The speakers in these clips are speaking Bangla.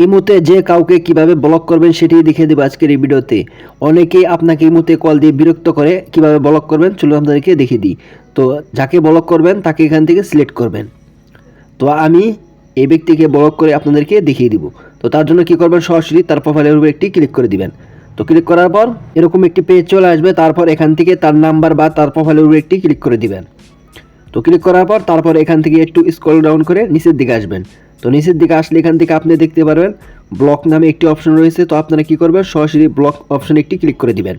ইমোতে যে কাউকে কিভাবে ব্লক করবেন সেটি দেখিয়ে দেবো আজকের এই ভিডিওতে। অনেকেই আপনাকে ইমোতে কল দিয়ে বিরক্ত করে, কিভাবে ব্লক করবেন চলুন আপনাদেরকে দেখিয়ে দিই। তো যাকে ব্লক করবেন তাকে এখান থেকে সিলেক্ট করবেন। তো আমি এই ব্যক্তিকে ব্লক করে আপনাদেরকে দেখিয়ে দিব। তো তার জন্য কি করবেন, সরাসরি তার প্রোফাইলের উপর একটি ক্লিক করে দিবেন। তো ক্লিক করার পর এরকম একটি পেজ চলে আসবে, তারপর এখান থেকে তার নাম্বার বা তার প্রোফাইলের উপর একটি ক্লিক করে দিবেন। তো ক্লিক করার পর তারপর এখান থেকে একটু স্ক্রল ডাউন করে নিচের দিকে আসবেন। তো নিচের দিকে আসলে এখান থেকে আপনি দেখতে পারবেন ব্লক নামে একটি অপশন রয়েছে। তো আপনারা কি করবেন, সরাসরি ব্লক অপশনে একটি ক্লিক করে দিবেন।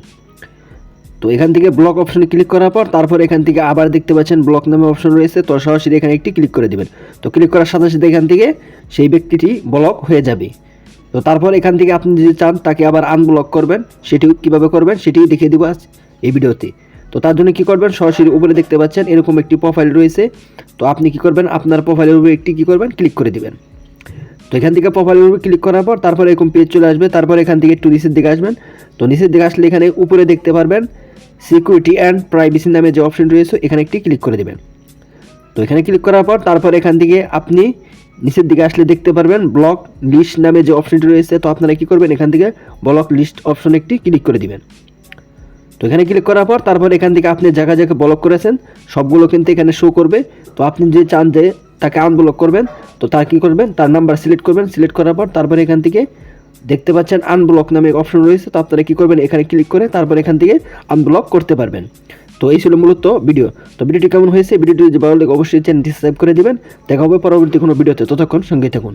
তো এখান থেকে ব্লক অপশনে ক্লিক করার পর তারপর এখান থেকে আবার দেখতে পাচ্ছেন ব্লক নামে অপশন রয়েছে। তো সরাসরি এখানে একটি ক্লিক করে দিবেন। তো ক্লিক করার সাথে সাথে এখান থেকে সেই ব্যক্তিটি ব্লক হয়ে যাবে। তো তারপর এখান থেকে আপনি যদি চান তাকে আবার আনব্লক করবেন, সেটিও কীভাবে করবেন সেটিও দেখিয়ে দেবো আজ এই ভিডিওতে। তো তার জন্য কী করবেন, সরাসরি উপরে দেখতে পাচ্ছেন এরকম একটি প্রোফাইল রয়েছে। তো আপনি কী করবেন, আপনার প্রোফাইলের উপরে একটি কী করবেন, ক্লিক করে দিবেন। তো এখান থেকে প্রোফাইলের উপরে ক্লিক করার পর তারপর এরকম পেজ চলে আসবে। তারপর এখান থেকে একটু নিচের দিকে আসবেন। তো নিচের দিকে আসলে এখানে উপরে দেখতে পারবেন সিকিউরিটি অ্যান্ড প্রাইভেসি নামে যে অপশন রয়েছে এখানে একটি ক্লিক করে দেবেন। তো এখানে ক্লিক করার পর তারপর এখান থেকে আপনি নিচের দিকে আসলে দেখতে পারবেন ব্লক লিস্ট নামে যে অপশনটি রয়েছে। তো আপনারা কী করবেন, এখান থেকে ব্লক লিস্ট অপশন একটি ক্লিক করে দিবেন। তো এখানে ক্লিক করার পর তারপর এখান থেকে আপনি জায়গা ব্লক করেছেন সবগুলো কিন্তু এখানে শো করবে। তো আপনি যে চান যে তাকে আনব্লক করবেন, তো তার কী করবেন, তার নাম্বার সিলেক্ট করবেন। সিলেক্ট করার পর তারপর এখান থেকে দেখতে পাচ্ছেন আনব্লক নামে অপশন রয়েছে। তো আপনারা কী করবেন, এখানে ক্লিক করে তারপর এখান থেকে আনব্লক করতে পারবেন। তো এই ছিল মূলত ভিডিও। তো ভিডিওটি কেমন হয়েছে, ভিডিওটি যদি ভালো লাগে অবশ্যই চ্যানেলটি সাবস্ক্রাইব করে দিবেন। দেখা হবে পরবর্তী কোনো ভিডিওতে, ততক্ষণ সঙ্গে থাকুন।